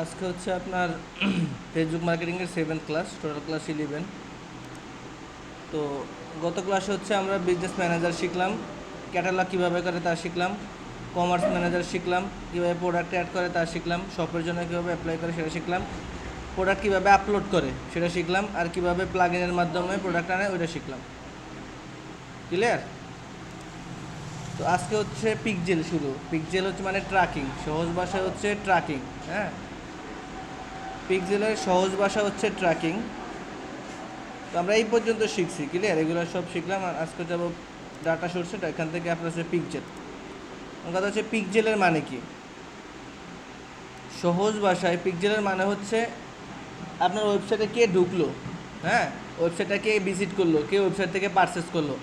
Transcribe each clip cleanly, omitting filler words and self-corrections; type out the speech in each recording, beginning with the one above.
আজকে হচ্ছে আপনার ফেসবুক মার্কেটিংয়ের 7th ক্লাস, টোটাল ক্লাস 11। তো গত ক্লাসে হচ্ছে আমরা বিজনেস ম্যানেজার শিখলাম, ক্যাটালগ কীভাবে করে তা শিখলাম, কমার্স ম্যানেজার শিখলাম, কীভাবে প্রোডাক্ট অ্যাড করে তা শিখলাম, শপের জন্য কীভাবে অ্যাপ্লাই করে সেটা শিখলাম, প্রোডাক্ট কীভাবে আপলোড করে সেটা শিখলাম, আর কীভাবে প্লাগইনের মাধ্যমে প্রোডাক্ট আনে ওইটা শিখলাম। ক্লিয়ার? তো আজকে হচ্ছে পিকজেল শুরু। পিকজেল হচ্ছে মানে ট্র্যাকিং, সহজ ভাষায় হচ্ছে ট্র্যাকিং। হ্যাঁ, পিকজেলের সহজ ভাষা হচ্ছে ট্র্যাকিং। তো আমরা এই পর্যন্ত শিখছি। ক্লিয়ার? এগুলো সব শিখলাম। আর আজকে যাবো ডাটা সোর্সে, এখান থেকে আপনার হচ্ছে পিকজেল। কথা হচ্ছে পিকজেলের মানে কি। সহজ ভাষায় পিকজেলের মানে হচ্ছে আপনার ওয়েবসাইটে কে ঢুকলো, হ্যাঁ, ওয়েবসাইটটা কে ভিজিট করলো, কে ওয়েবসাইট থেকে পারচেস করলো,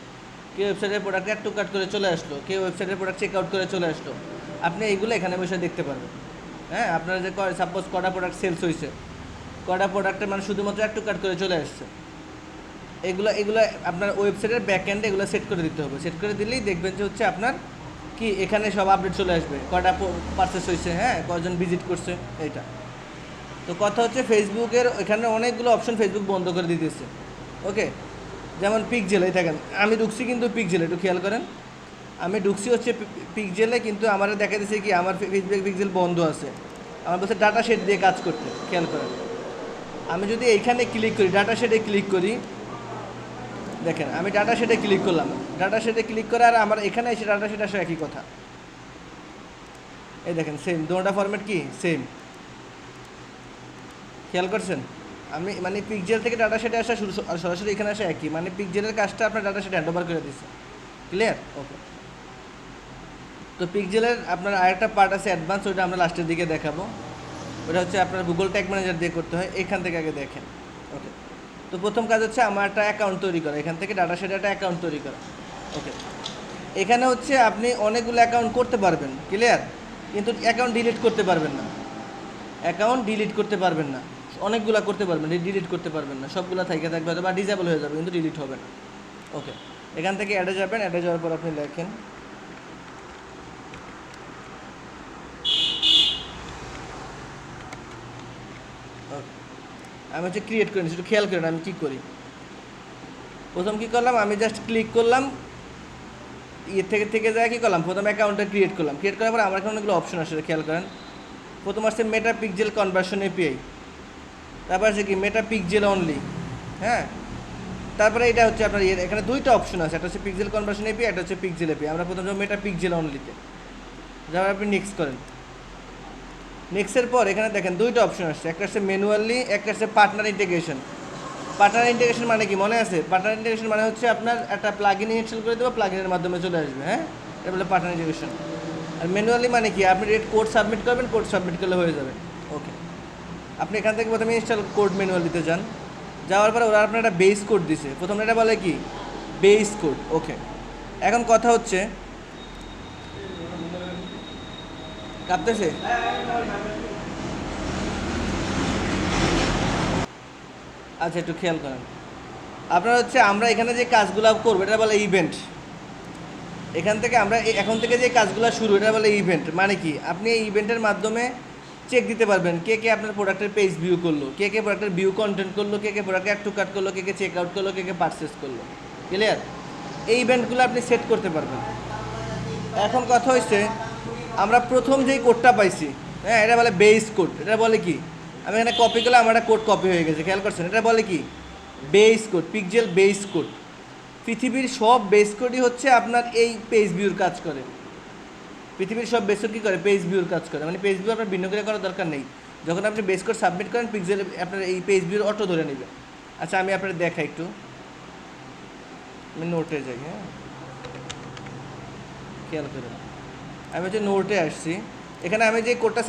কে ওয়েবসাইটের প্রোডাক্ট অ্যাড টু কার্ট করে চলে আসলো, কে ওয়েবসাইটের প্রোডাক্ট চেক আউট করে চলে আসলো। আপনি এইগুলো এখানে বসে দেখতে পারবেন। হ্যাঁ, আপনার যে সাপোজ কটা প্রোডাক্ট সেলস হয়েছে, কটা প্রোডাক্টের মানে শুধুমাত্র অ্যাড টু কার্ট করে চলে আসছে, এগুলো এগুলো আপনার ওয়েবসাইটের ব্যাক এন্ডে এগুলো সেট করে দিতে হবে। সেট করে দিলেই দেখবেন যে হচ্ছে আপনার কি এখানে সব আপডেট চলে আসবে, কটা পারচেস হয়েছে, হ্যাঁ, কজন ভিজিট করছে, এইটা। তো কথা হচ্ছে ফেসবুকের এখানে অনেকগুলো অপশন ফেসবুক বন্ধ করে দিতেছে। ওকে, যেমন পিকজেল, এই থাকেন আমি ঢুকছি কিন্তু পিকজেলে, একটু খেয়াল করেন। আমি ঢুকছি হচ্ছে পিকজেলে, কিন্তু আমার দেখা দিচ্ছে কি আমার ফেসবুক পিকজেল বন্ধ আছে। আমার বলছে ডাটা শেড দিয়ে কাজ করতে। খেয়াল করেন, আমি যদি এইখানে ক্লিক করি, ডাটা শেডে ক্লিক করি, দেখেন আমি ডাটা শেডে ক্লিক করলাম, ডাটা শেডে ক্লিক করে আর আমার এখানে এসে ডাটা শেড আসে একই কথা। এই দেখেন সেম, দুটোটা ফরম্যাট কি সেম। খেয়াল করছেন? আমি মানে পিকজেল থেকে ডাটা শেডে আসা শুরু আর সরাসরি এখানে আসা একই, মানে পিকজেলের কাজটা আপনার ডাটা শেডে হ্যান্ড ওভার করে দিচ্ছে। ক্লিয়ার? ওকে। তো পিকজেলের আপনার আরেকটা পার্ট আছে অ্যাডভান্স, ওইটা আমরা লাস্টের দিকে দেখাবো। ওটা হচ্ছে আপনার গুগল ট্যাগ ম্যানেজার দিয়ে করতে হয়, এখান থেকে আগে দেখেন। ওকে, তো প্রথম কাজ হচ্ছে আমার একটা অ্যাকাউন্ট তৈরি করা, এখান থেকে ডাটা শেডে একটা অ্যাকাউন্ট তৈরি করা। ওকে, এখানে হচ্ছে আপনি অনেকগুলো অ্যাকাউন্ট করতে পারবেন। ক্লিয়ার? কিন্তু অ্যাকাউন্ট ডিলিট করতে পারবেন না। অ্যাকাউন্ট ডিলিট করতে পারবেন না, অনেকগুলো করতে পারবেন, ডিলিট করতে পারবেন না, সবগুলো থেকে থাকবে হয়তো বা ডিজেবল হয়ে যাবে, কিন্তু ডিলিট হবে না। ওকে, এখান থেকে অ্যাডে যাবেন, অ্যাডে যাওয়ার পর আপনি লেখেন ওকে, আমি হচ্ছে ক্রিয়েট করে নিচ্ছি, একটু খেয়াল করেন আমি কী করি। প্রথম কী করলাম, আমি জাস্ট ক্লিক করলাম, ইয়ে থেকে থেকে যায় কী করলাম, প্রথম অ্যাকাউন্টটা ক্রিয়েট করলাম। ক্রিয়েট করার পর আমার এখানে অনেকগুলো অপশন আসে, খেয়াল করেন। প্রথম আসছে মেটা পিকজেল কনভার্সন এপিআই, তারপর আছে কি মেটা পিকজেল অনলি। হ্যাঁ, তারপরে এটা হচ্ছে আপনার এখানে দুইটা অপশন আছে, একটা হচ্ছে পিক্সেল কনভার্সন এপি, একটা হচ্ছে পিক্সেল এপি। আমরা প্রথম যাবো মেটা পিক্সেল অনলিতে, যাবার আপনি নেক্সট করেন। নেক্সটের পর এখানে দেখেন দুইটা অপশন আসছে, একটা হচ্ছে ম্যানুয়ালি, একটা হচ্ছে পার্টনার ইন্টিগ্রেশন। পার্টনার ইন্টিগ্রেশন মানে কি মনে আছে? পার্টনার ইন্টিগ্রেশন মানে হচ্ছে আপনার একটা প্লাগ ইন ইনস্টল করে দেবো, প্লাগ ইনের মাধ্যমে চলে আসবে। হ্যাঁ, এটা বলে পার্টনার ইন্টিগ্রেশন। আর ম্যানুয়ালি মানে কি, আপনি কোড সাবমিট করবেন, কোড সাবমিট করলে হয়ে যাবে। ওকে, আপনি এখান থেকে প্রথমে ইনস্টল কোড ম্যানুয়ালিতে যান, যাওয়ার পরে ওরা আপনার একটা বেস কোড দিছে, প্রথমে এটা বলে কি বেস কোড। ওকে, এখন কথা হচ্ছে কাঁপতেছে, আচ্ছা একটু খেয়াল করেন। আপনার হচ্ছে আমরা এখানে যে কাজগুলো করবো এটা বলে ইভেন্ট। এখান থেকে আমরা এখন থেকে যে কাজগুলো শুরু, এটা বলে ইভেন্ট। মানে কি, আপনি এই ইভেন্টের মাধ্যমে চেক দিতে পারবেন কে কে আপনার প্রোডাক্টের পেজ ভিউ করলো, কে কে প্রোডাক্টের ভিউ কন্টেন্ট করলো, কে কে প্রোডাক্ট অ্যাড টু কার্ট করলো, কে কে চেক আউট করলো, কে কে পারচেস করলো। ক্লিয়ার? এই ইভেন্টগুলো আপনি সেট করতে পারবেন। এখন কথা হচ্ছে আমরা প্রথম যেই কোডটা পাইছি, হ্যাঁ, এটা বলে বেস কোড। এটা বলে কি, আমি এখানে কপি করলে আমার একটা কোড কপি হয়ে গেছে, খেয়াল করছেন? এটা বলে কি base code, pixel base code. পৃথিবীর সব বেস কোডই হচ্ছে আপনার এই পেজ ভিউর কাজ করে। পৃথিবীর সব বেস কোড কী করে? পেজ ভিউর কাজ করে। মানে পেজ ভিউ আপনার ভিন্ন করে করার দরকার নেই, যখন আপনি বেস কোড সাবমিট করেন পিকজেল আপনার এই পেজ ভিউর অটো ধরে নেবে। আচ্ছা আমি আপনার দেখাই একটু, আমি নোটে যাই। হ্যাঁ, খেয়াল করেন, আমি হচ্ছে নোটে আসছি, এখানে আমি যে কোডটা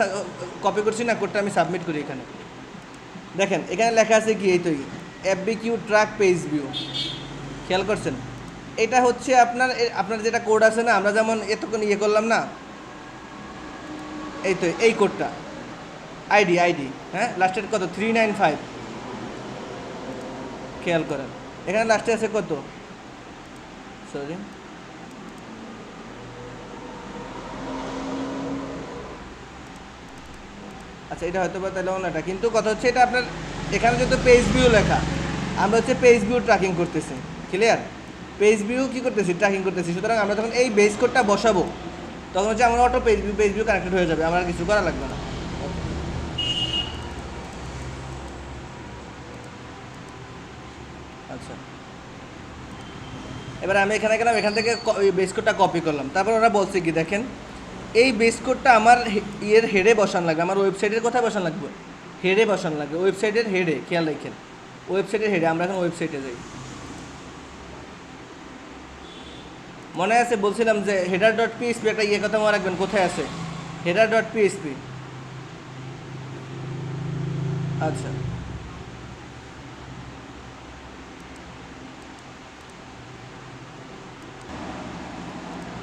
কপি করছি না, কোডটা আমি সাবমিট করি। এখানে দেখেন, এখানে লেখা আছে কি, এই তো এফবিকিউ ট্র্যাক পেজ ভিউ। খেয়াল করছেন? এটা হচ্ছে আপনার আপনার যেটা কোড আছে না, আমরা যেমন এতক্ষণ ইয়ে করলাম না, এই তো এই কোডটা আইডি আইডি, হ্যাঁ, লাস্টের কত 395। খেয়াল করেন এখানে লাস্টে আছে কত, সরি, আচ্ছা এটা হয়তো বা তাহলে অন্যটা, কিন্তু কথা হচ্ছে এটা আপনার এখানে যেহেতু পেজ ভিউ লেখা, আমরা হচ্ছে পেজ ভিউ ট্র্যাকিং করতেছি, ক্লিয়ার? পেজ ভিউ কী করতেছি, ট্র্যাকিং করতেছি। সুতরাং আমরা যখন এই বেস কোডটা বসাবো তখন হচ্ছে আমার অটো পেজ ভিউ কানেক্টেড হয়ে যাবে, আমার আর কিছু করা লাগবে না। আচ্ছা এবার আমি এখানে গেলাম, এখান থেকে বেস কোডটা কপি করলাম, তারপর ওরা বলছে কি দেখেন, এই বেস কোডটা আমার ইয়ের হেডে বসান লাগবে, আমার ওয়েবসাইটের কোথায় বসান লাগবে, হেডে বসান লাগবে, ওয়েবসাইটের হেডে, খেয়াল রাখেন ওয়েবসাইটের হেডে। আমরা এখন ওয়েবসাইটে যাই, মনে আছে বলছিলাম যে হেডার ডট পিএসপি একটা ইয়ে কথা মনে রাখবেন, কোথায় আছে হেডার ডট পিএসপি। আচ্ছা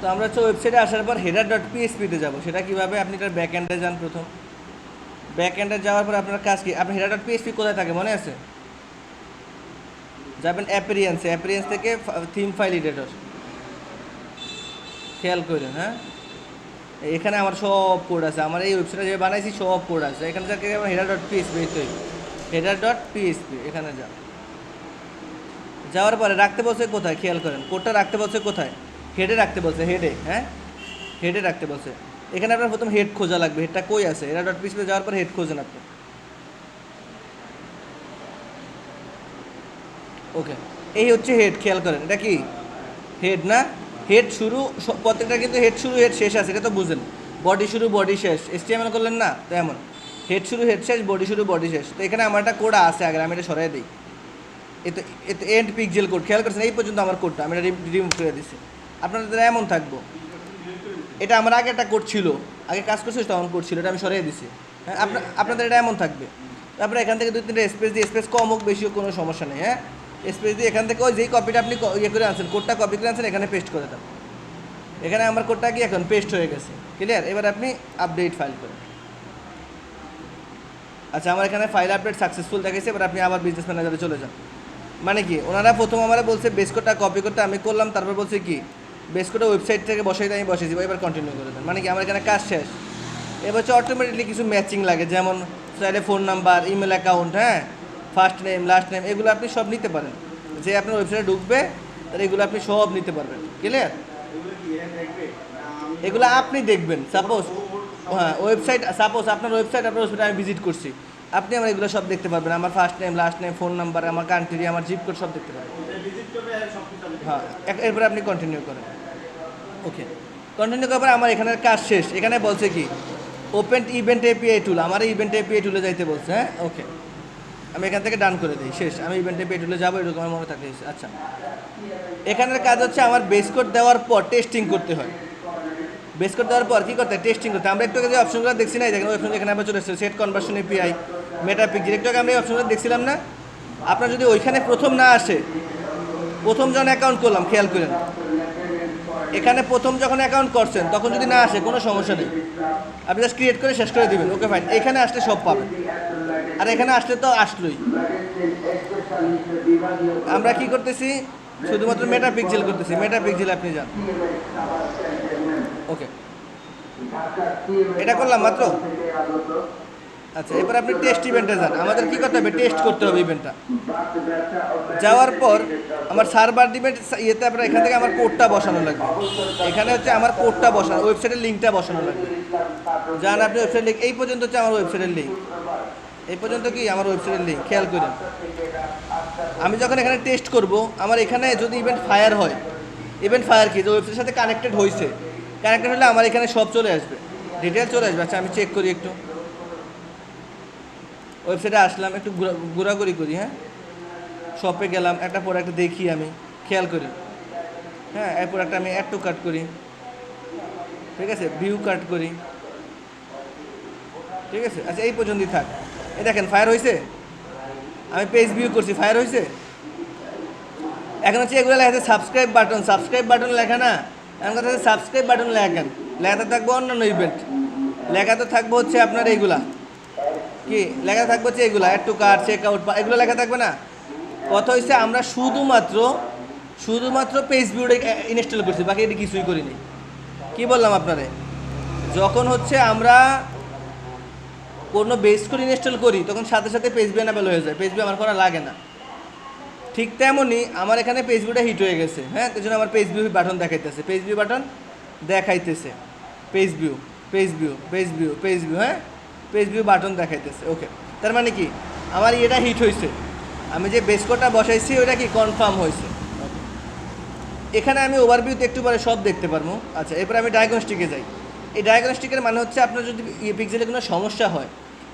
তো আমরা হচ্ছে ওয়েবসাইটে আসার পর হেডার ডট পিএসপিতে যাবো। সেটা কীভাবে, আপনি এটার ব্যাক এন্ডে যান, প্রথম ব্যাক এন্ডে যাওয়ার পর আপনার কাজ কি, আপনি হেডার ডট পিএসপি কোথায় থাকে মনে আছে, যাবেন অ্যাপিরিয়েন্সে, অ্যাপিরিয়েন্স থেকে থিম ফাইল এডিটর, খেয়াল করেন। হ্যাঁ এখানে আমার সব কোড আছে, আমার এই ওয়েবসাইটে যে বানাইছি সব কোড আছে, এখানে যাকে আমার header dot PSP, header dot PSP এখানে যাওয়ার পরে রাখতে বলছে কোথায়, খেয়াল করেন কোডটা রাখতে বলছে কোথায়, হেডে রাখতে বলছে, হেডে। হ্যাঁ হেডে রাখতে বলছে, এখানে আপনার প্রথম হেড খোঁজা লাগবে, হেডটা কই আছে, হেডার ডট পিএসপি যাওয়ার পর হেড খোঁজেন আপনি। ওকে এই হচ্ছে হেড, খেয়াল করেন এটা কি হেড না, হেড শুরু, প্রত্যেকটা কিন্তু হেড শুরু হেড শেষ আছে, এটা তো বুঝেন, বডি শুরু বডি শেষ, HTML করলেন না তো এমন হেড শুরু হেড শেষ, বডি শুরু বডি শেষ। তো এখানে আমার একটা কোড আছে, আগে আমি এটা সরাই দিই, এতে এতে এন্ড পিক্সেল কোড, খেয়াল করছেন এই পর্যন্ত আমার কোডটা আমি এটা রিমুভ করে দিচ্ছি, আপনাদের এমন থাকবো। এটা আমার আগে একটা কোড ছিল, আগে কাজ করছি তখন কোড ছিল, এটা আমি সরিয়ে দিছি। হ্যাঁ আপনাদের এটা এমন থাকবে। তারপরে এখান থেকে 2-3টা স্পেস দিয়ে, স্পেস কম হোক বেশি হোক কোনো সমস্যা নেই। হ্যাঁ স্পেস দিয়ে এখান থেকে ওই যেই কপিটা আপনি ইয়ে করে আনছেন, কোডটা কপি করে আনছেন, এখানে পেস্ট করে দেন। এখানে আমার কোডটা কি এখন পেস্ট হয়ে গেছে, ক্লিয়ার? এবার আপনি আপডেট ফাইল করেন। আচ্ছা আমার এখানে ফাইল আপডেট সাকসেসফুল দেখাইছে, এবার আপনি আবার বিজনেস ম্যানেজারে চলে যান। মানে কি ওনারা প্রথম আমার বলছে বেস কোডটা কপি করতে, আমি করলাম, তারপর বলছে কি বেস কোডটা ওয়েবসাইট থেকে বসাইতে, আমি বসিয়ে দিব, এবার কন্টিনিউ করে দেন। মানে কি আমার এখানে কাজ শেষ। এবার হচ্ছে অটোমেটিকলি কিছু ম্যাচিং লাগে, যেমন চাইলে ফোন নাম্বার, ইমেল অ্যাকাউন্ট, হ্যাঁ ফার্স্ট নেম লাস্ট নেম, এগুলো আপনি সব নিতে পারেন, যে আপনার ওয়েবসাইটে ঢুকবে তাহলে এগুলো আপনি সব নিতে পারবেন, ক্লিয়ার? এগুলো আপনি দেখবেন, সাপোজ হ্যাঁ ওয়েবসাইট, সাপোজ আপনার ওয়েবসাইটে আমি ভিজিট করছি, আপনি আমার এগুলো সব দেখতে পারবেন, আমার first name last name phone number, আমার কান্ট্রি, আমার জিপ কোড সব দেখতে পারবেন। হ্যাঁ এরপরে আপনি কন্টিনিউ করেন। ওকে কন্টিনিউ করার পর আমার এখানের কাজ শেষ। এখানে বলছে কি ওপেন ইভেন্ট এপিআই টুল, আমার ইভেন্ট এপিআই টুলে যাইতে বলছে। হ্যাঁ ওকে আমি এখান থেকে ডান করে দিই, শেষ। আমি ইভেন্ট এপিআই টুলে যাবো, এরকম আমার মনে থাকে। আচ্ছা এখানের কাজ হচ্ছে আমার বেস কোড দেওয়ার পর টেস্টিং করতে হয়। বেস কোড দেওয়ার পর কী করতে হয়, টেস্টিং করতে। আমরা একটু আগে যে অপশনগুলো দেখছি না, দেখেন অপশন এখানে আমরা চলে এসেছে, সেট কনভার্সন এপিআই, মেটা পিক্সেল, একটু আগে আমরা এই অপশনগুলো দেখছিলাম না। আপনার যদি ওইখানে প্রথম না আসে, প্রথম যখন অ্যাকাউন্ট করলাম, খেয়াল করেন এখানে প্রথম যখন অ্যাকাউন্ট করছেন তখন যদি না আসে কোনো সমস্যা নেই, আপনি জাস্ট ক্রিয়েট করে শেষ করে দিবেন, ওকে ফাইন। এখানে আসলে সব পাবেন, আর এখানে আসলে তো আসলোই। আমরা কি করতেছি, শুধুমাত্র মেটা পিক্সেল করতেছি, মেটা পিক্সেল আপনি যান। ওকে এটা করলাম মাত্র। আচ্ছা এবার আপনি টেস্ট ইভেন্টে যান। আমাদের কী করতে হবে, টেস্ট করতে হবে ইভেন্টটা। যাওয়ার পর আমার সার্ভার ইভেন্ট ইয়েতে আপনার এখান থেকে আমার কোডটা বসানো লাগবে, এখানে হচ্ছে আমার কোডটা বসানো, ওয়েবসাইটের লিঙ্কটা বসানো লাগবে। যান আপনি ওয়েবসাইট লিঙ্ক, এই পর্যন্ত হচ্ছে আমার ওয়েবসাইটের লিঙ্ক, এই পর্যন্ত কি আমার ওয়েবসাইটের লিঙ্ক, খেয়াল করেন। আমি যখন এখানে টেস্ট করব, আমার এখানে যদি ইভেন্ট ফায়ার হয়, ইভেন্ট ফায়ার কি যে ওয়েবসাইটের সাথে কানেক্টেড হয়েছে, কানেক্টেড হলে আমার এখানে সব চলে আসবে, ডিটেল চলে আসবে। আচ্ছা আমি চেক করি একটু, ওয়েবসাইটে আসলাম, একটু ঘোরাঘুরি করি। হ্যাঁ শপে গেলাম, একটা প্রোডাক্ট দেখি আমি, খেয়াল করি। হ্যাঁ এই প্রোডাক্ট আমি অ্যাড টু কাট করি, ঠিক আছে, ভিউ কাট করি, ঠিক আছে। আচ্ছা এই পর্যন্তই থাক। এই দেখেন ফায়ার হয়েছে, আমি পেজ ভিউ করছি, ফায়ার হয়েছে। এখন হচ্ছে এগুলো লেখা আছে সাবস্ক্রাইব বাটন, সাবস্ক্রাইব বাটন লেখা না, এখন কথা হচ্ছে সাবস্ক্রাইব বাটন লেখেন, লেখাতে থাকবো অন্যান্য ইভেন্ট, লেখাতে থাকবো হচ্ছে আপনার এইগুলা, কি লেখা থাকবে হচ্ছে এগুলো add to cart, check out, এগুলো লেখা থাকবে না। কথা হচ্ছে আমরা শুধুমাত্র পেজ ভিউটা ইনস্টল করছি, বাকি এটা কিছুই করিনি। কি বললাম আপনারে, যখন হচ্ছে আমরা কোনো বেস করে ইনস্টল করি তখন সাথে সাথে পেজ বি অ্যানাবেল হয়ে যায়, পেজ বি আমার করা লাগে না। ঠিক তেমনই আমার এখানে পেজ ভিউটা হিট হয়ে গেছে, হ্যাঁ, তার জন্য আমার পেজ ভিউ বাটন দেখাইতেছে, পেজ ভিউ বাটন দেখাইতেছে, page view page view page view page view, হ্যাঁ, পেজ ভিউ বাটন দেখাইতেছে। ওকে, তার মানে কি আমার এটা হিট হয়েছে, আমি যে বেস কোডটা বসাইছি ওটা কি কনফার্ম হয়েছে। এখানে আমি ওভারভিউতে একটু পরে সব দেখতে পারবো। আচ্ছা, এরপরে আমি ডায়াগনস্টিকে যাই। এই ডায়াগনস্টিকের মানে হচ্ছে আপনার যদি পিক্সেলে কোনো সমস্যা হয়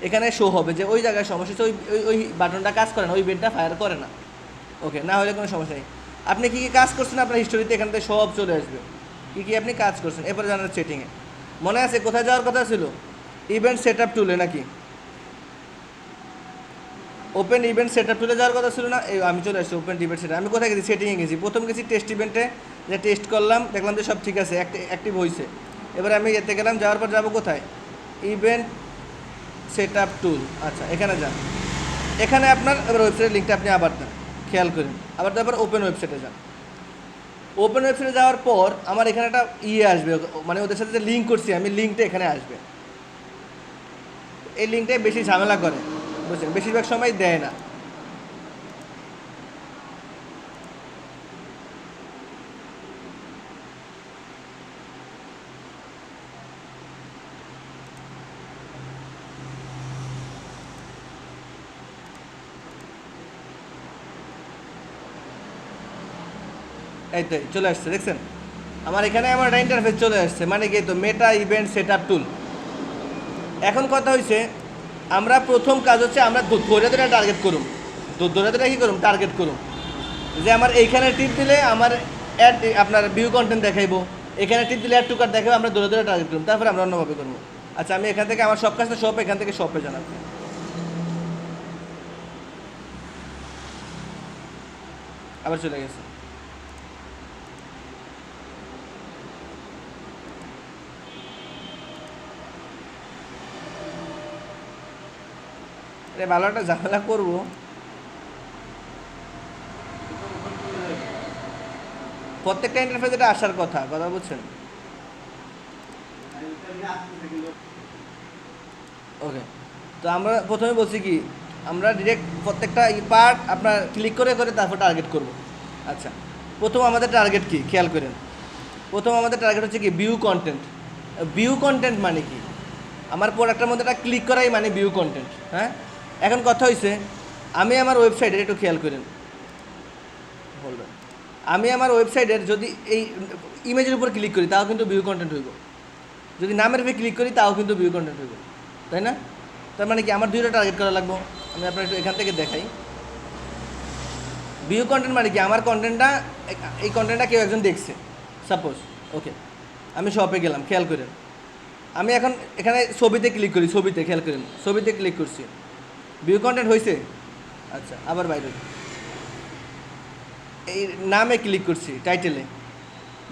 এখানে শো হবে যে ওই জায়গায় সমস্যা হচ্ছে, ওই বাটনটা কাজ করে না, ওই ইভেন্টটা ফায়ার করে না। ওকে, না হলে কোনো সমস্যা নেই। আপনি কী কী কাজ করছেন আপনার হিস্টোরিতে এখান থেকে সব চলে আসবে, কী কী আপনি কাজ করছেন। এরপরে জানার সেটিংয়ে মনে আছে কোথায় যাওয়ার কথা ছিল? ইভেন্ট সেট আপ টুলে নাকি ওপেন ইভেন্ট সেট আপ টুলে যাওয়ার কথা ছিল না? এই আমি চলে আসছি ওপেন ইভেন্ট সেট। আমি কোথায় গেছি? সেটিংয়ে গেছি। প্রথম গেছি টেস্ট ইভেন্টে, যে টেস্ট করলাম, দেখলাম যে সব ঠিক আছে, অ্যাক্টিভ হয়েছে। এবারে আমি এতে গেলাম, যাওয়ার পর যাবো কোথায়? ইভেন্ট সেট আপ টুল। আচ্ছা, এখানে যান। এখানে আপনার এবার ওয়েবসাইটের লিঙ্কটা আপনি আবার দেন, খেয়াল করেন। আবার তারপর ওপেন ওয়েবসাইটে যান। ওপেন ওয়েবসাইটে যাওয়ার পর আমার এখানে একটা আসবে, মানে ওদের সাথে যে লিঙ্ক করছি আমি, লিঙ্কটা এখানে আসবে। এই লিঙ্কটাই বেশি ঝামেলা করে, বুঝছেন, বেশিরভাগ সময় দেয় না। এই তো চলে আসছে, দেখছেন আমার এখানে আমার একটা ইন্টারফেস চলে আসছে, মানে কি তো মেটা ইভেন্ট সেট আপ টুল। এখন কথা হয়েছে, আমরা প্রথম কাজ হচ্ছে আমরা ধরে ধরে টার্গেট করুন, ধরে ধরে কী করুন, টার্গেট করুন। যে আমার এইখানে টিপ দিলে আমার অ্যাড আপনার ভিউ কন্টেন্ট দেখাইবো, এখানে টিপ দিলে অ্যাড টু কার্ড দেখাবো, আমরা ধরে ধরে টার্গেট করুন, তারপরে আমরা অন্যভাবে করবো। আচ্ছা, আমি এখান থেকে আমার সব কাজটা শপ, এখান থেকে শপে জানাবো। আবার চলে গেছে। আরে ভালো একটা ঝামেলা করবো। প্রত্যেকটা ইন্টারফেস এটা আসার কথা বুঝছেন। ওকে, তো আমরা প্রথমে বলছি কি, আমরা ডিরেক্ট প্রত্যেকটা পার্ট আপনার ক্লিক করে করে তারপর টার্গেট করব। আচ্ছা, প্রথম আমাদের টার্গেট কি খেয়াল করেন। প্রথম আমাদের টার্গেট হচ্ছে কি ভিউ কন্টেন্ট। ভিউ কন্টেন্ট মানে কি? আমার প্রোডাক্টের মধ্যে একটা ক্লিক করাই মানে ভিউ কন্টেন্ট। হ্যাঁ, এখন কথা হয়েছে, আমি আমার ওয়েবসাইটের একটু খেয়াল করেন, বলবেন, আমি আমার ওয়েবসাইটের যদি এই ইমেজের উপর ক্লিক করি তাও কিন্তু ভিউ কন্টেন্ট হইব, যদি নামের উপরে ক্লিক করি তাও কিন্তু ভিউ কন্টেন্ট হইব, তাই না? তার মানে কি আমার দুইটা টার্গেট করা লাগবে। আমি আপনার একটু এখান থেকে দেখাই। ভিউ কন্টেন্ট মানে কি, আমার কন্টেন্টটা, এই কন্টেন্টটা কেউ একজন দেখছে সাপোজ। ওকে, আমি শপে গেলাম, খেয়াল করেন, আমি এখন এখানে ছবিতে ক্লিক করি, ছবিতে খেয়াল করেন, ছবিতে ক্লিক করছি, ভিউ কন্টেন্ট হয়েছে। আচ্ছা, আবার বাইরে এই নামে ক্লিক করছি, টাইটেলে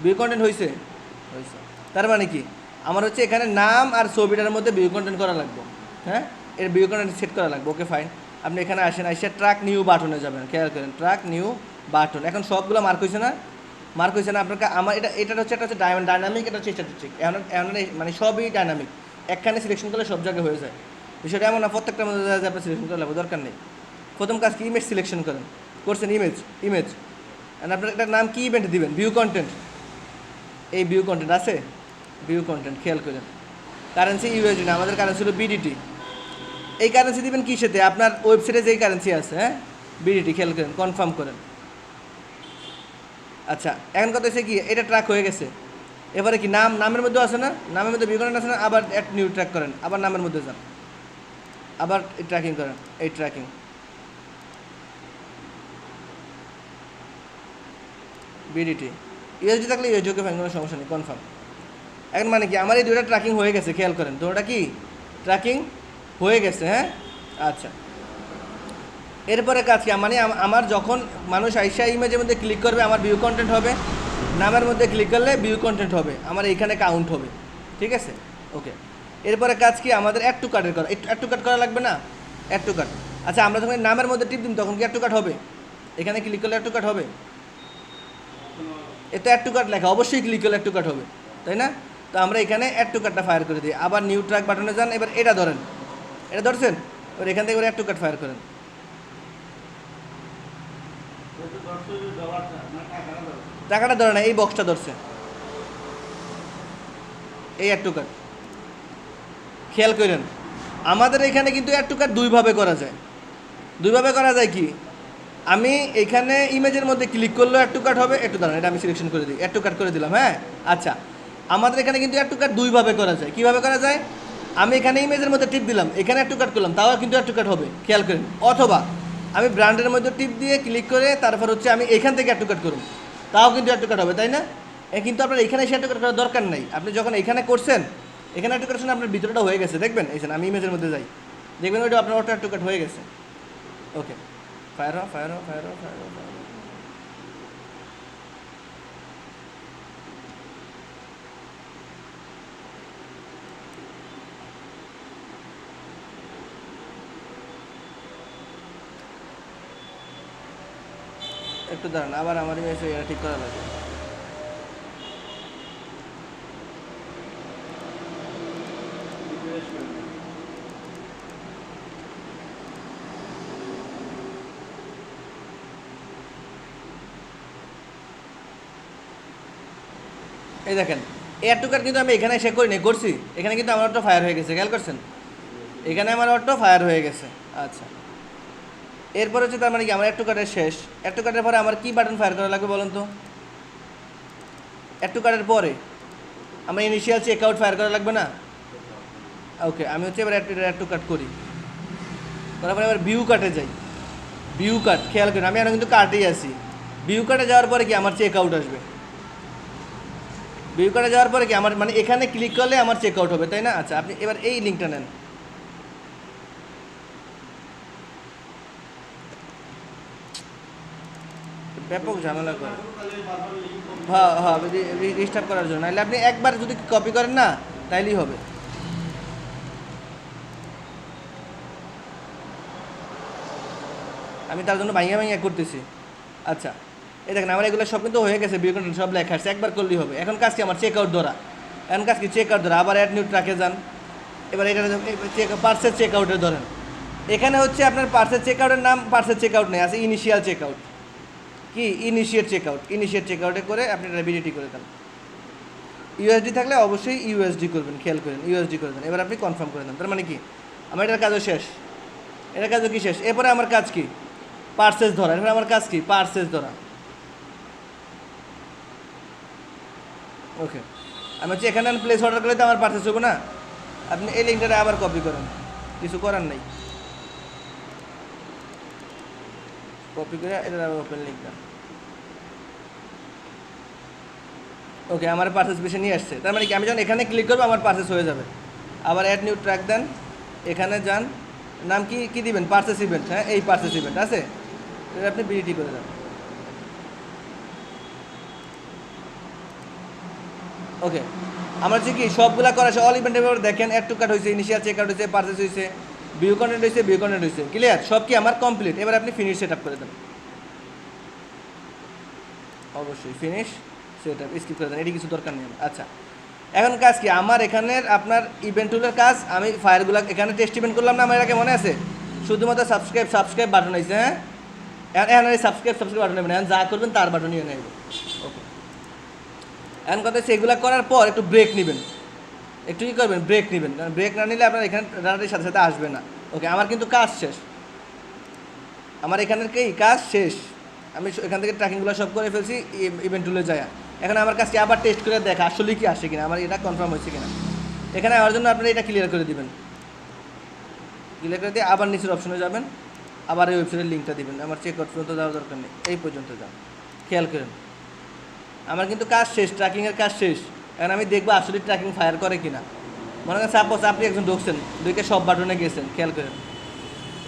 ভিউ কন্টেন্ট হয়েছে, হয়েছে। তার মানে কি আমার হচ্ছে এখানে নাম আর ছবিটার মধ্যে ভিউ কন্টেন্ট করা লাগবে। হ্যাঁ, এর ভিউ কন্টেন্ট সেট করা লাগবে। ওকে ফাইন, আপনি এখানে আসেন, আসে ট্র্যাক নিউ বাটনে যাবেন, খেয়াল করেন ট্র্যাক নিউ বাটন। এখন সবগুলো মার্ক হয়েছে না? মার্ক হয়েছে না আপনাকে? আমার এটা হচ্ছে একটা হচ্ছে ডাইনামিক, এটা হচ্ছে স্ট্যাটিস্টিক। এখন মানে সবই ডাইনামিক, একখানে সিলেকশন করলে সব জায়গায় হয়ে যায়। বিষয়টা এমন না প্রত্যেকটার মধ্যে যায় যে আপনার সিলেকশন করা লাগবে, দরকার নেই। প্রথম কাজ কি, ইমেজ সিলেকশন করেন, করছেন ইমেজ আপনার একটা নাম কি ইভেন্ট দিবেন, ভিউ কন্টেন্ট। এই ভিউ কন্টেন্ট আছে, ভিউ কন্টেন্ট খেয়াল করেন। কারেন্সি ইউএসডি না, আমাদের কারেন্সি হলো বিডিটি। এই কারেন্সি দিবেন কিসেতে? আপনার ওয়েবসাইটে যেই কারেন্সি আছে, হ্যাঁ, বিডিটি, খেয়াল করেন, কনফার্ম করেন। আচ্ছা, এখন কথা হচ্ছে কি, এটা ট্র্যাক হয়ে গেছে। এবারে কি নামের মধ্যে আছে না, নামের মধ্যে ভিউ কন্টেন্ট আছে না, আবার অ্যাড নিউ ট্র্যাক করেন, আবার নামের মধ্যে যান, আবার ট্র্যাকিং করেন, এই ট্র্যাকিং বিডিটি। ইউএসডি থাকলে ইউএসডি, ওকে ফাইন, কোনো সমস্যা নেই, কনফার্ম। এখন মানে কি আমার এই দুটো ট্র্যাকিং হয়ে গেছে, খেয়াল করেন, দুটোটা কি ট্র্যাকিং হয়ে গেছে। হ্যাঁ, আচ্ছা, এরপরে কাজ কি, মানে আমার যখন মানুষ আইসা ইমেজের মধ্যে ক্লিক করবে আমার ভিউ কন্টেন্ট হবে, নামের মধ্যে ক্লিক করলে ভিউ কন্টেন্ট হবে, আমার এইখানে কাউন্ট হবে, ঠিক আছে? ওকে, এরপরে কাজ কি, আমাদের অ্যাড টু কার্টের করা, একটু অ্যাড টু কার্ট করা লাগবে না? Add to cart. আচ্ছা, আমরা যখন নামের মধ্যে টিপ দিন তখন কি অ্যাড টু কার্ট হবে? এখানে ক্লিক করলে অ্যাড টু কার্ট হবে? এতে অ্যাড টু কার্ট লেখা, অবশ্যই ক্লিক করলে অ্যাড টু কার্ট হবে, তাই না? তো আমরা এখানে অ্যাড টু কার্টটা ফায়ার করে দিই। আবার নিউ ট্র্যাক বাটনে যান, এবার এটা ধরেন, এটা ধরছেন? ওর এখান থেকে ওর অ্যাড টু কার্ট ফায়ার করেন। টাকাটা ধরে না, এই বক্সটা ধরছে, এই অ্যাড টু কার্ট। খেয়াল করেন আমাদের এখানে কিন্তু অ্যাড টু কার্ট দুইভাবে করা যায়। দুইভাবে করা যায় কি, আমি এখানে ইমেজের মধ্যে ক্লিক করলেও অ্যাড টু কার্ট হবে, একটু দাঁড়ান এটা আমি সিলেকশন করে দিই, অ্যাড টু কার্ট করে দিলাম। হ্যাঁ আচ্ছা, আমাদের এখানে কিন্তু অ্যাড টু কার্ট দুইভাবে করা যায়। কীভাবে করা যায়, আমি এখানে ইমেজের মধ্যে টিপ দিলাম, এখানে অ্যাড টু কার্ট করলাম, তাও কিন্তু অ্যাড টু কার্ট হবে, খেয়াল করেন। অথবা আমি ব্র্যান্ডের মধ্যে টিপ দিয়ে ক্লিক করে তারপর হচ্ছে আমি এখান থেকে অ্যাড টু কার্ট করুন, তাও কিন্তু অ্যাড টু কার্ট হবে, তাই না? কিন্তু আপনার এখানে এসে অ্যাড টু কার্ট করার দরকার নেই। আপনি যখন এখানে করছেন, এখানে অ্যাড টু কার্ট আপনার ভিতরটা হয়ে গেছে, দেখবেন এই আমি ইমেজের মধ্যে যাই, দেখবেন ওইটা আপনার অটো অ্যাড টু কার্ট হয়ে গেছে। Okay, fire off, fire off, fire off, fire off, fire off. একটু দাঁড়ান, আবার আমার ইমেজ এটা ঠিক করা লাগবে। এই দেখেন এয়ার টু কার্ট কিন্তু আমি এখানে এসে করিনি, করছি এখানে কিন্তু আমার অটো ফায়ার হয়ে গেছে, খেয়াল করছেন? এখানে আমার অটো ফায়ার হয়ে গেছে। আচ্ছা, এরপর হচ্ছে তার মানে কি আমার অ্যাড টু কার্টের শেষ। অ্যাড টু কার্টের পরে আমার কি বাটন ফায়ার করা লাগবে বলুন তো? অ্যাড টু কার্টের পরে আমার ইনিশিয়াল চেক আউট ফায়ার করা লাগবে না? ওকে, আমি হচ্ছে এবার অ্যাড টু কার্ট করি, করার পরে এবার ভিউ কার্টে যাই। ভিউ কার্ট, খেয়াল করেন আমি এখন কিন্তু কার্টেই আছি। ভিউ কার্টে যাওয়ার পরে কি আমার চেক আউট আসবে। ভিউ কার্টে যাওয়ার পরে কি আমার মানে এখানে ক্লিক করলে আমার চেক আউট হবে, তাই না? আচ্ছা, আপনি এবার এই লিঙ্কটা নেন। ব্যাপক ঝামেলা করে, হ্যাঁ হ্যাঁ, রিস্টার্ট করার জন্য। নাহলে আপনি একবার যদি কপি করেন না তাইলেই হবে। আমি তার জন্য ভাইয়া ভাইয়া করতেছি। আচ্ছা, এই দেখেন আমার এগুলো সব কিন্তু হয়ে গেছে, বিউ কন্ট্রোল সব লেখা আছে, একবার করলেই হবে। এখন কাজ কি আমার চেক আউট ধরা, এখন কাজ কি চেক আউট ধরা। আবার অ্যাড নিউ ট্র্যাকে যান, এবার এটা পার্সেল চেক আউটে ধরেন। এখানে হচ্ছে আপনার পার্সেল চেক আউটের নাম পার্সেল চেক আউট নেই, আছে ইনিশিয়াল চেক আউট। কি initiate check out, initiate check আউটে করে আপনি এটা বিডিটি করে দেন। ইউএসডি থাকলে অবশ্যই ইউএসডি করবেন, খেয়াল করেন ইউএসডি করে দেন। এবার আপনি কনফার্ম করে দেন, তার মানে কি আমার এটার কাজও শেষ। এটার কাজও কি শেষ। এরপরে আমার কাজ কি পার্সেস ধরা। এরপরে আমার কাজ কি পার্সেস ধরা। ওকে, আমি হচ্ছে এখানে প্লেস অর্ডার করলে তো আমার পার্সেস হবো না। আপনি এই লিঙ্কটা আবার কপি করেন, কিছু করার নেই, কপি করে এটা ওপেন লিঙ্ক দেন। ওকে, আমার পার্সেস বেশি নিয়ে আসছে, তার মানে কি আমি যখন এখানে ক্লিক করবো আমার পার্সেস হয়ে যাবে। আবার অ্যাড নিউ ট্র্যাক দেন, এখানে যান, নাম কি কি দিবেন, পার্সেস ইভেন্ট। হ্যাঁ, এই পার্সেস ইভেন্ট আছে, এটা আপনি বিডিটি করে দেন। ওকে, আমার হচ্ছে কি সবগুলা করা আছে। অল ইভেন্টের ব্যাপারে দেখেন অ্যাড টু কার্ট হয়েছে, ইনিশিয়াল চেক আউট হয়েছে, পার্সেস হয়েছে, ভিউ কন্টেন্ট হয়েছে, ভিউ কন্টেন্ট হয়েছে, ক্লিয়ার সব কি আমার কমপ্লিট। এবার আপনি ফিনিশ সেট আপ করে দেন, অবশ্যই ফিনিশ সেট আপ স্কিপ করে দেন, এটি কিছু দরকার নেই। আচ্ছা, এখন কাজ কি আমার এখানের আপনার ইভেন্ট টুলের কাজ। আমি ফায়ারগুলো এখানে টেস্ট ইভেন্ট করলাম না, আমার এটাকে মনে আছে শুধুমাত্র সাবস্ক্রাইব বাটন হয়েছে। হ্যাঁ, এখন এই সাবস্ক্রাইব বাটন নেবেন, এখন যা করবেন তার বাটন নিয়ে নেব। ওকে, এখন কথা হচ্ছে এগুলো করার পর একটু ব্রেক নেবেন, একটু কী করবেন ব্রেক নেবেন, কারণ ব্রেক না নিলে আপনার এখানে রানারের সাথে সাথে আসবে না। ওকে, আমার কিন্তু কাজ শেষ, আমার এখানের কি কাজ শেষ। আমি এখান থেকে ট্র্যাকিংগুলো সব করে ফেলছি ইভেন্ট টুলে যায়। এখন আমার কাছে আবার টেস্ট করে দেখা আসলে কি আসে কিনা, আমার এটা কনফার্ম হয়েছে কিনা। এখানে আমার জন্য আপনারা এটা ক্লিয়ার করে দিবেন, ক্লিয়ার করে দিয়ে আবার নিচের অপশনে যাবেন, আবার এই ওয়েবসাইটের লিঙ্কটা দিবেন। আমার চেক আউট পর্যন্ত যাওয়ার দরকার নেই, এই পর্যন্ত যান, খেয়াল করেন আমার কিন্তু কাজ শেষ, ট্র্যাকিংয়ের কাজ শেষ। এখন আমি দেখবো আসলে ট্র্যাকিং ফায়ার করে কিনা। মনে করেন সাপোজ আপনি একজন ঢুকছেন, ঢুকে সব বাটনে গেছেন, খেয়াল করেন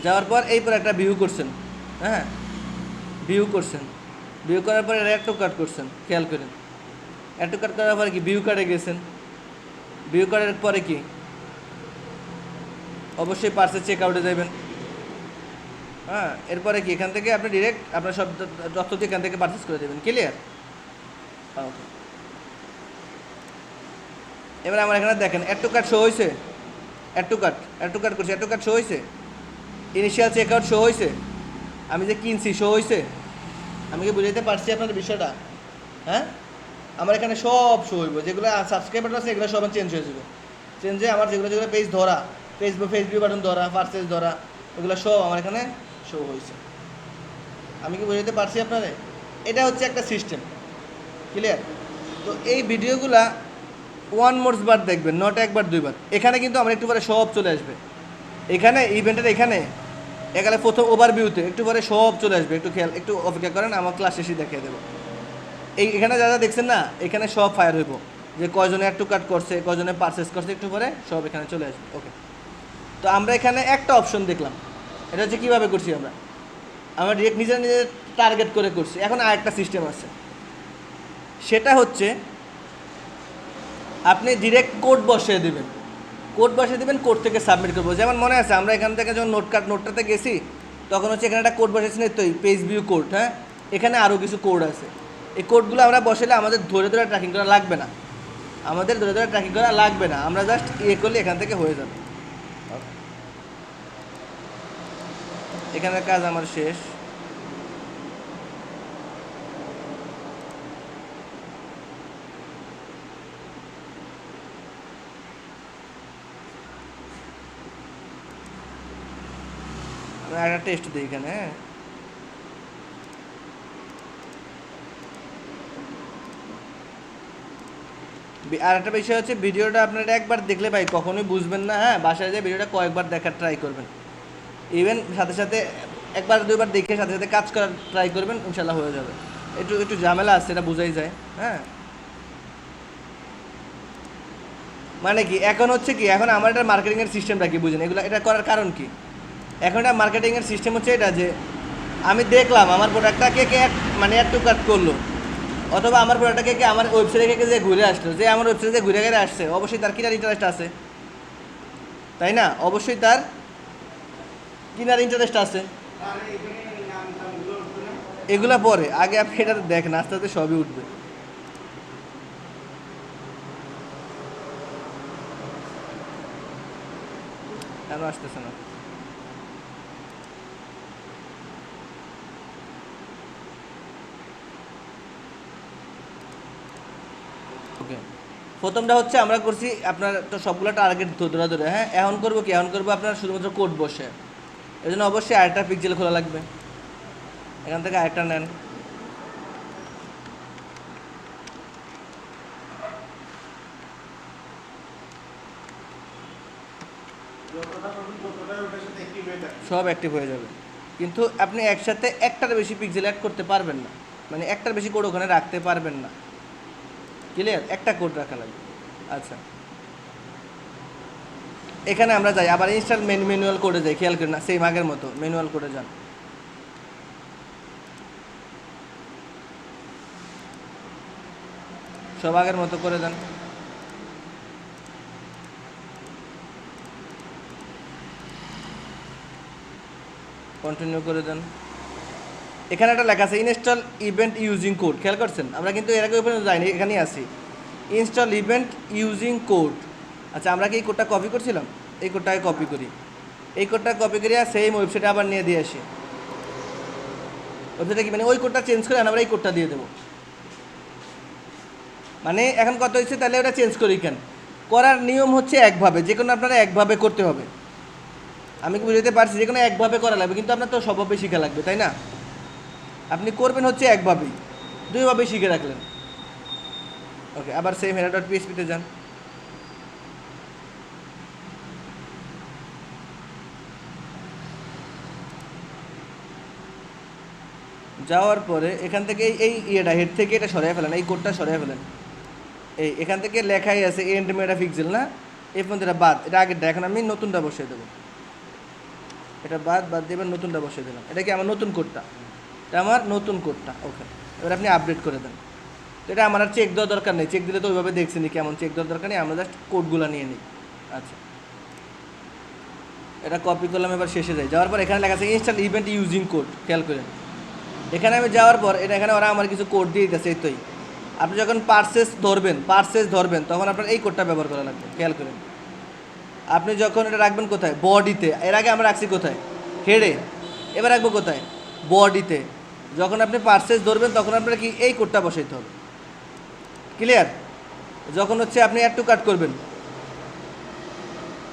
যাওয়ার পর এই পর একটা ভিউ করছেন। হ্যাঁ, ভিউ করছেন, ভিউ করার পরে অ্যাড টু কার্ট করছেন, খেয়াল করেন অ্যাড টু কার্ট করার পরে কি ভিউ কার্টে গেছেন, ভিউ কার্টের পরে কি অবশ্যই পার্সেল চেক আউটে যাবেন। হ্যাঁ, এরপরে কি এখান থেকে আপনি ডিরেক্ট আপনার সব তথ্য এখান থেকে পারচেস করে দেবেন, ক্লিয়ার। ওকে, এবার আমার এখানে দেখেন অ্যাড টু কার্ট শো হয়েছে, অ্যাড টু কার্ট করছি, অ্যাড টু কার্ট শো হয়েছে, ইনিশিয়াল চেক আউট শো হয়েছে, আমি যে কিনছি শো হয়েছে। আমি কি বুঝাইতে পারছি আপনাদের বিষয়টা? হ্যাঁ, আমার এখানে সব শো হইব, যেগুলো সাবস্ক্রাইবার আছে এগুলো সব চেঞ্জ হয়ে যাবে। চেঞ্জ হয়ে আমার যেগুলো যেগুলো পেজ ধরা, ফেসবুক বাটন ধরা, পারচেজ ধরা, এগুলো সব আমার এখানে শো হয়েছে। আমি কি বুঝাইতে পারছি আপনারে? এটা হচ্ছে একটা সিস্টেম, ক্লিয়ার? তো এই ভিডিওগুলা ওয়ান মোর বার দেখবেন, নট একবার দুইবার। এখানে কিন্তু আমার একটু পরে সব চলে আসবে, এখানে ইভেন্টের এখানে এখানে প্রথম ওভারভিউতে একটু পরে সব চলে আসবে। একটু খেয়াল, একটু অপেক্ষা করেন, আমার ক্লাস শেষে দেখিয়ে দেবো। এখানে যা যা দেখছেন না, এখানে সব ফায়ার হইব, যে কয়জনে অ্যাড টু কার্ট করছে, কয়জনে পারচেস করছে, একটু পরে সব এখানে চলে আসবে। ওকে, তো আমরা এখানে একটা অপশন দেখলাম, এটা হচ্ছে কীভাবে করছি আমরা ডিরেক্ট নিজের টার্গেট করে করছি। এখন আরেকটা সিস্টেম আছে, সেটা হচ্ছে আপনি ডিরেক্ট কোড বসিয়ে দেবেন, কোড থেকে সাবমিট করবো। যেমন মনে আছে আমরা এখান থেকে যখন নোটটাতে গেছি, তখন হচ্ছে এখানে একটা কোড বসেছি না, তো পেজ ভিউ কোড। হ্যাঁ, এখানে আরও কিছু কোড আছে, এই কোডগুলো আমরা বসালে আমাদের ধরে ধরে ট্র্যাকিং করা লাগবে না, আমরা জাস্ট করলে এখান থেকে হয়ে যাবে। এখানের কাজ আমার শেষ। একটা টেস্ট দিই এখানে। আর একটা বিষয় হচ্ছে, ভিডিওটা আপনারা একবার দেখলে ভাই কখনোই বুঝবেন না। হ্যাঁ, বাসায় যেয়ে ভিডিওটা কয়েকবার দেখার ট্রাই করবেন, ইভেন সাথে সাথে একবার দুইবার দেখে সাথে সাথে কাজ করার ট্রাই করবেন, ইনশাল্লাহ হয়ে যাবে। একটু ঝামেলা আছে, এটা বোঝাই যায়। হ্যাঁ, মানে কি এখন হচ্ছে কি, এখন আমার এটা মার্কেটিংয়ের সিস্টেমটা কি বুঝেন, এটা করার কারণ কি? এখন এটা মার্কেটিংয়ের সিস্টেম হচ্ছে এটা, যে আমি দেখলাম আমার প্রোডাক্টটা কে মানে অ্যাড টু কার্ট করলো, অথবা আমার প্রোডাক্টটাকে কে আমার ওয়েবসাইটে যে ঘুরে আসলো, যে আমার ওয়েবসাইটে ঘুরে ঘুরে আসছে, অবশ্যই তার কেনার ইন্টারেস্ট আছে, তাই না? অবশ্যই তার কেনার ইন্টারেস্ট আছে। এগুলা পরে, আগে আপনি এটা দেখেন, আস্তে আস্তে সবই উঠবে। কেন আসতেছে না? ওকে, প্রথমটা হচ্ছে আমরা করছি আপনার তো সবগুলো টার্গেট ধরে ধরে। হ্যাঁ, এখন করবো কি, এখন করবো আপনার শুধুমাত্র কোড বসে। এই জন্য অবশ্যই আরেকটা পিক্সেল খোলা লাগবে, এখান থেকে আরেকটা নেন। সব অ্যাক্টিভ হয়ে যাবে, কিন্তু আপনি একসাথে একটার বেশি পিক্সেল অ্যাড করতে পারবেন না, মানে একটার বেশি কোড ওখানে রাখতে পারবেন না, ক্লিয়ার? একটা কোড রাখা লাগবে। আচ্ছা, এখানে আমরা যাই আবার ইনস্টল ম্যানুয়াল কোডে যাই, খেয়াল করেন না, সেম আগের মতো ম্যানুয়াল কোডে যান। সব আগের মতো করে দেন। কন্টিনিউ করে দেন। এখানে একটা লেখা আছে ইনস্টল ইভেন্ট ইউজিং কোড, খেয়াল করছেন? আমরা কিন্তু এর আগে ওখানে যাইনি, এখানেই আসি ইনস্টল ইভেন্ট ইউজিং কোড। আচ্ছা, আমরা কি এই কোডটা কপি করছিলাম? এই কোডটাকে কপি করি, এই কোডটা কপি করি আর সেম ওয়েবসাইটে আবার নিয়ে দিয়ে আসি। ওয়েবসাইটে কি মানে ওই কোডটা চেঞ্জ করে আমরা এই কোডটা দিয়ে দেবো, মানে এখন কত হয়েছে, তাহলে ওটা চেঞ্জ করি কেন? করার নিয়ম হচ্ছে একভাবে, যে কোনো আপনারা একভাবে করতে হবে। আমি কি বুঝতে পারছি, যে কোনো একভাবে করা লাগবে, কিন্তু আপনার তো সবভাবে শিখা লাগবে, তাই না? আপনি করবেন হচ্ছে একভাবেই, দুইভাবে শিখে রাখলেন। ওকে, আবার সেম header.php-তে যান। যাওয়ার পরে এখান থেকে এই ইয়েটা হেড থেকে এটা সরিয়ে ফেলেন, এই কোডটা সরিয়ে ফেলেন। এখান থেকে লেখাই আছে এন্ড মেগাপিক্সেল না, এই পর্যন্ত এটা বাদ, এটা আগেরটা। এখন আমি নতুনটা বসিয়ে দেবো, এটা বাদ দিয়ে এবার নতুনটা বসিয়ে দিলাম। এটা কি আমার নতুন কোডটা? এটা আমার নতুন কোডটা। ওকে, এবার আপনি আপডেট করে দেন। তো এটা আমার আর চেক দেওয়ার দরকার নেই, চেক দিলে তো ওইভাবে দেখছিনি, কেমন চেক দেওয়ার দরকার নেই, আমরা জাস্ট কোডগুলো নিয়ে নিই। আচ্ছা, এটা কপি করলাম, এবার শেষে যাই। যাওয়ার পর এখানে লেখা আছে ইনস্টল ইভেন্ট ইউজিং কোড, খেয়াল করেন। এখানে আমি যাওয়ার পর এখানে ওরা আমার কিছু কোড দিয়ে দিতেছে, এই তোই আপনি যখন পার্সেস ধরবেন তখন আপনার এই কোডটা ব্যবহার করা লাগবে, খেয়াল করেন। আপনি যখন এটা রাখবেন কোথায়, বডিতে। এর আগে আমরা রাখছি কোথায়, হেডে। এবার রাখবো কোথায়, বডিতে। যখন আপনি পার্সেস ধরবেন তখন আপনার কি এই কোডটা বসাইতে হবে। ক্লিয়ার? যখন হচ্ছে আপনি অ্যাড টু কাট করবেন,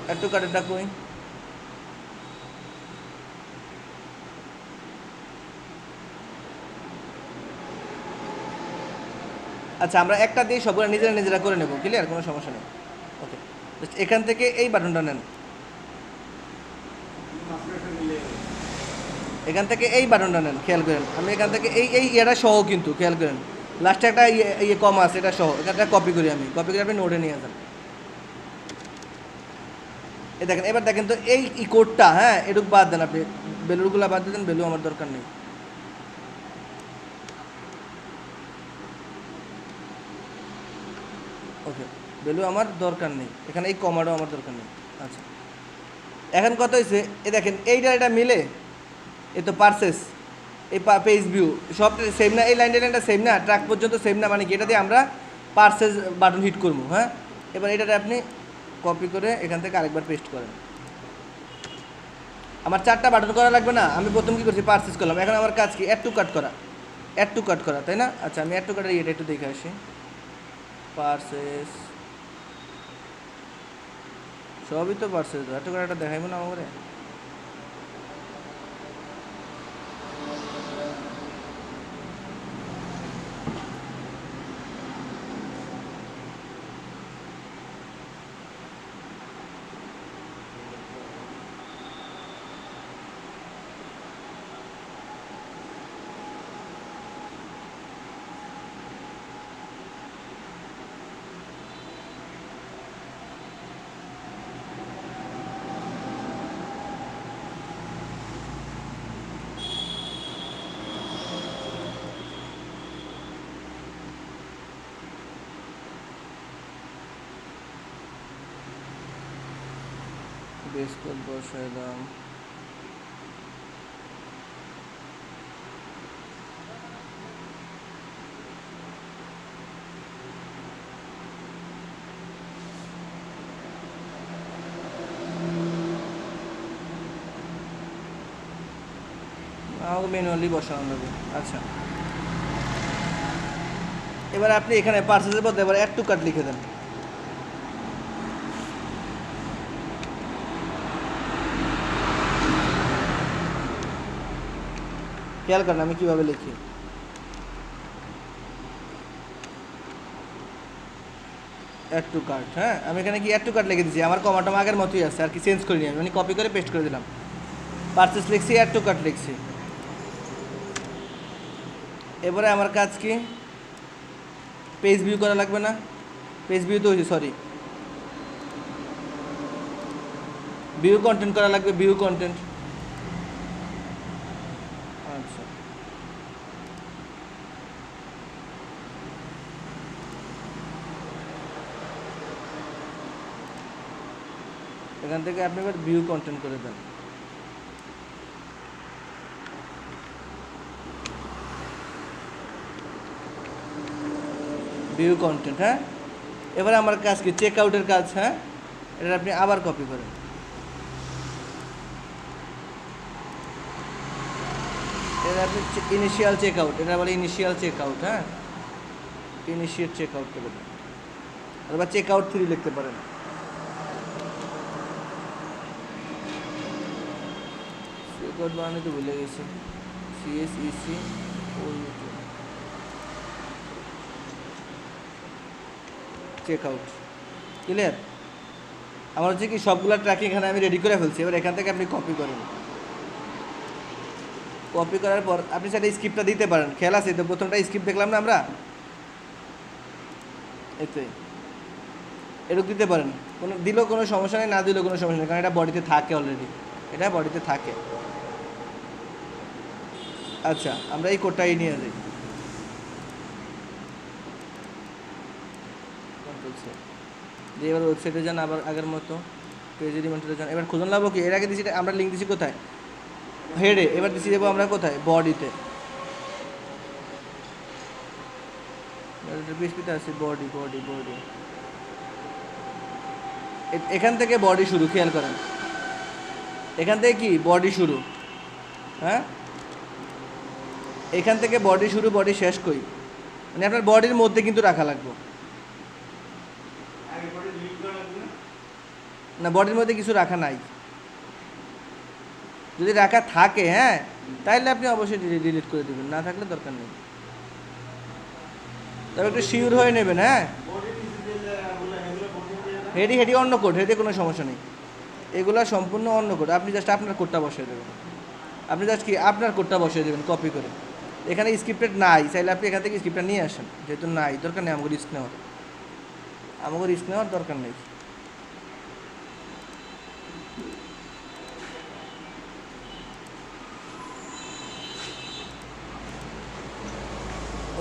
অ্যাড টু কাটেরটা কই, আচ্ছা আমরা একটা দিয়ে সবগুলো নিজেরা নিজেরা করে নেব। ক্লিয়ার? কোনো সমস্যা নেই। ওকে, এখান থেকে এই বাটনটা নেন, এখান থেকে এই বাটনটা নেন, খেয়াল করেন। আমি এখান থেকে এই এই ইয়েটা সহ কিন্তু খেয়াল করেন, লাস্টে একটা ইয়ে কম আছে, এটা সহ এখানটা কপি করি আমি, কপি করে আপনি নোটে নিয়ে যান। এই দেখেন, এবার দেখেন তো এই কোডটা, হ্যাঁ এটুক বাদ দেন আপনি, বেলুরগুলো বাদ দিয়ে দেন, বেলু আমার দরকার নেই। ওকে, বেলু আমার দরকার নেই, এখানে এই কমাটাও আমার দরকার নেই। আচ্ছা, এখন কত হয়েছে, এ দেখেন এইটা এটা মিলে এ তো পার্সেস, এই পেজ ভিউ সব সেম না, এই লাইনটা সেম না, ট্র্যাক পর্যন্ত সেম না, মানে কি এটা দিয়ে আমরা পার্সেস বাটন হিট করবো। হ্যাঁ, এবার এটাতে আপনি কপি করে এখান থেকে আরেকবার পেস্ট করেন। আমার 4টা বাটন করা লাগবে না, আমি প্রথম কী করছি, পার্সেস করলাম। এখন আমার কাজ কি, অ্যাড টু কাট করা, অ্যাড টু কাট করা, তাই না? আচ্ছা, আমি অ্যাড টু কাটের এটা একটু দেখে আসি। পার্সেস, সবই তো পার্সেস, অ্যাড টু কাটটা দেখাইবো না আমাকে। বেস কোড বসাইলাম, আমাকে ম্যানুয়ালি বসানো লাগবে। আচ্ছা, এবার আপনি এখানে পার্সেসের বদলে এবার অ্যাড টু কাট লিখে দেন। খেয়াল করেন আমি কীভাবে লিখি, অ্যাড টু কার্ট। হ্যাঁ, আমি এখানে কি অ্যাড টু কার্ট লিখে দিচ্ছি, আমার কমাটা আগের মতোই আছে, আর কি চেঞ্জ করিনি আমি, মানে কপি করে পেস্ট করে দিলাম। পার্সেস লিখছি, অ্যাড টু কার্ট লিখছি। এবারে আমার কাজ কি, পেজ ভিউ করা লাগবে না, পেজ ভিউ তো হয়েছে, সরি, ভিউ কন্টেন্ট করা লাগবে, ভিউ কন্টেন্ট। আচ্ছা, এখান থেকে আপনি এবার ভিউ কন্টেন্ট করে দেন। ভিউ কন্টেন্ট, হ্যাঁ। এবারে আমার কাজ কি, চেক আউটের কাজ। হ্যাঁ, এটা আপনি আবার কপি করেন, এটা আপনি ইনিশিয়াল চেক আউট, এটা বলে ইনিশিয়াল চেক আউট। হ্যাঁ, ইনিশিয়েট চেক আউট করে দেন, অথবা চেক আউট 3 লিখতে পারেন। চেক আউট বানানো তো ভুলে গেছি, CSEC চেক আউট। ক্লিয়ার? আমার হচ্ছে কি সবগুলো ট্র্যাকিং এখানে আমি রেডি করে ফেলছি। এবার এখান থেকে আপনি কপি করেন, কপি করার পর আপনি সেটা স্ক্রিপ্টটা দিতে পারেন। খেয়াল আছে তো, প্রথমটা স্ক্রিপ্ট দেখলাম না আমরা, এতে এরকম দিতে পারেন, কোনো দিলেও কোনো সমস্যা নেই, না দিলেও কোনো সমস্যা নেই, কারণ এটা বডিতে থাকে অলরেডি, এটা বডিতে থাকে। আচ্ছা, আমরা এই কোডটাই নিয়ে যাই, দিয়ে এবার ওয়েবসাইটে যান, আবার আগের মতো পেজ এলিমেন্টে যান। এবার খুঁজুন লাভ কি, এর আগে দিচ্ছি আমরা লিঙ্ক দিচ্ছি কোথায়, হেডে। এবার দিচ্ছি যাবো আমরা কোথায়, বডিতে। পিএইচপিতে আছে বডি, বডি, বডি। এখান থেকে বডি শুরু, খেয়াল করেন, এখান থেকে কি বডি শুরু, হ্যাঁ, এখান থেকে বডি শুরু, বডি শেষ কই, মানে আপনার বডির মধ্যে কিন্তু রাখা লাগবে না, বডির মধ্যে কিছু রাখা নাই। যদি রাখা থাকে, হ্যাঁ, তাহলে আপনি অবশ্যই ডিলিট করে দেবেন, না থাকলে দরকার নেই। তবে একটু শিওর হয়ে নেবেন, হ্যাঁ। হেডি অন্য কোড, হেডি কোনো সমস্যা নেই, এগুলা সম্পূর্ণ অন্য কোড। আপনি জাস্ট আপনার কোডটা বসিয়ে দেবেন, আপনি জাস্ট কি আপনার কোডটা বসিয়ে দেবেন কপি করে। এখানে স্ক্রিপ্টেড নাই, চাইলে আপনি এখান থেকে স্ক্রিপ্টটা নিয়ে আসেন, যেহেতু নাই দরকার নেই, আমাকে রিস্ক নেওয়ার দরকার নেই।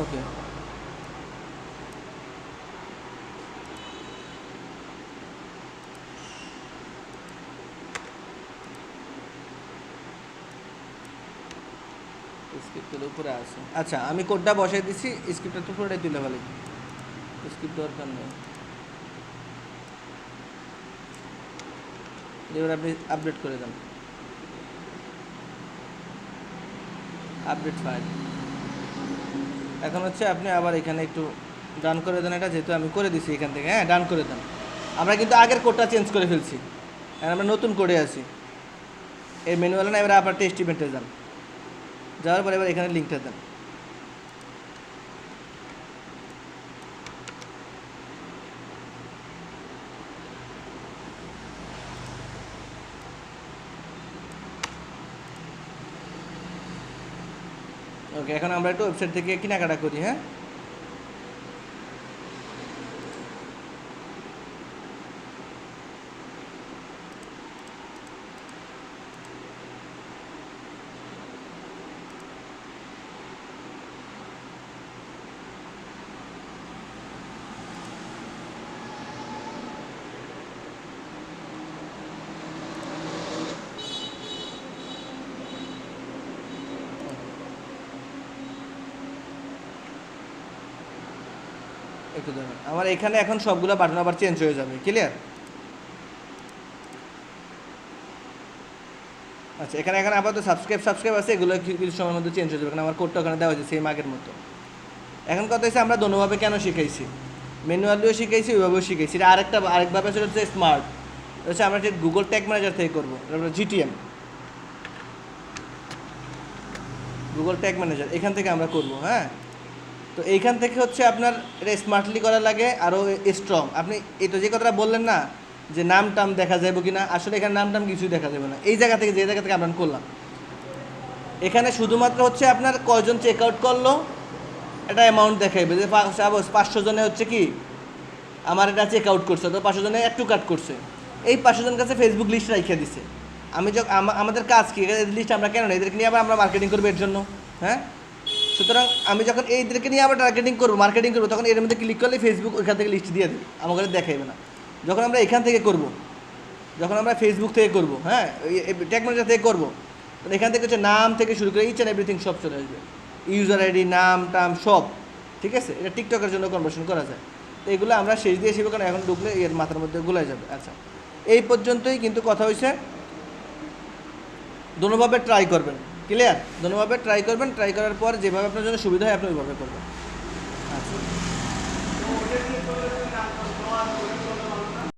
ওকে, স্ক্রিপ্টের উপরে আছে। আচ্ছা, আমি কোডটা বসাই দিচ্ছি, স্ক্রিপ্টের তো পুরোটাই তুলে ফেলি, স্ক্রিপ্ট দরকার নেই। এবার আপনি আপডেট করে দেন, আপডেট ফাইল। এখন হচ্ছে আপনি আবার এখানে একটু ডান করে দেন, এটা যেহেতু আমি করে দিছি এখান থেকে, হ্যাঁ, ডান করে দেন। আমরা কিন্তু আগের কোডটা চেঞ্জ করে ফেলছি, এখন আমরা নতুন কোডে আছি। এই ম্যানুয়ালে না, এবার আপনার টেস্ট ইভেন্টে যান, যাওয়ার পরে এবার এখানে লিঙ্কটা দেন। ওকে, এখন আমরা একটু ওয়েবসাইট থেকে কেনাকাটা করি, হ্যাঁ। একটু দেখুন, আমার এখানে এখন সবগুলো বাটন আবার চেঞ্জ হয়ে যাবে, ক্লিয়ার? আচ্ছা, এখানে আপাতত সাবস্ক্রাইব আছে, এগুলো কিছু সময়ের মধ্যে চেঞ্জ হয়ে যাবে, কারণ আমার কোডটা ওখানে দেওয়া হয়েছে সেম আগের মতো। এখন কথা হচ্ছে আমরা দোনোভাবে কেন শিখাইছি, ম্যানুয়ালিও শিখাইছি, ওইভাবেও শিখাইছি। এটা আরেকভাবে সেটা হচ্ছে স্মার্ট, হচ্ছে আমরা ঠিক গুগল ট্যাগ ম্যানেজার থেকে করবো, জিটিএম, গুগল ট্যাগ ম্যানেজার, এখান থেকে আমরা করব, হ্যাঁ। তো এইখান থেকে হচ্ছে আপনার এটা স্মার্টলি করা লাগে, আরও স্ট্রং। আপনি এই তো যে কথাটা বললেন না, যে নাম টাম দেখা যাবে কি না, আসলে এখানে নাম টাম কিছুই দেখা যাবে না। এই জায়গা থেকে, যে জায়গা থেকে আমরা করলাম, এখানে শুধুমাত্র হচ্ছে আপনার কয়জন চেক আউট করলো এটা অ্যামাউন্ট দেখাইবে, যে 500 জনে হচ্ছে কি আমার এটা চেক আউট করছে, তো 500 জনে একটু কাট করছে, এই 500 জন কাছে ফেসবুক লিস্ট রাখিয়ে দিছে। আমি যখন আমাদের কাজ কি, লিস্ট আমরা কেন, এদেরকে নিয়ে আবার আমরা মার্কেটিং করবো এর জন্য, হ্যাঁ। সুতরাং আমি যখন এইদেরকে নিয়ে আবার মার্কেটিং করবো, তখন এর মধ্যে ক্লিক করলে ফেসবুক ওইখান থেকে লিস্ট দিয়ে দেবে, আমাকে দেখাইবে না। যখন আমরা এখান থেকে করব, যখন আমরা ফেসবুক থেকে করব, হ্যাঁ, ট্যাগ ম্যানেজার থেকে করবো, তখন এখান থেকে হচ্ছে নাম থেকে শুরু করে ইচ অ্যান্ড এভরিথিং সব চলে আসবে, ইউজার আইডি, নাম টাম সব, ঠিক আছে। এটা টিকটকের জন্য কনভার্সন করা যায়। তো এগুলো আমরা শেষ দিয়ে শিখবো, কারণ এখন ঢুকলে এর মাথার মধ্যে গুলাই যাবে। আচ্ছা, এই পর্যন্তই কিন্তু কথা হয়েছে। দোনোভাবে ট্রাই করবেন, ক্লিয়ার? দোনোভাবে ট্রাই করবেন, ট্রাই করার পর যেভাবে আপনার জন্য সুবিধা হয় আপনি ওইভাবে করবেন। আচ্ছা।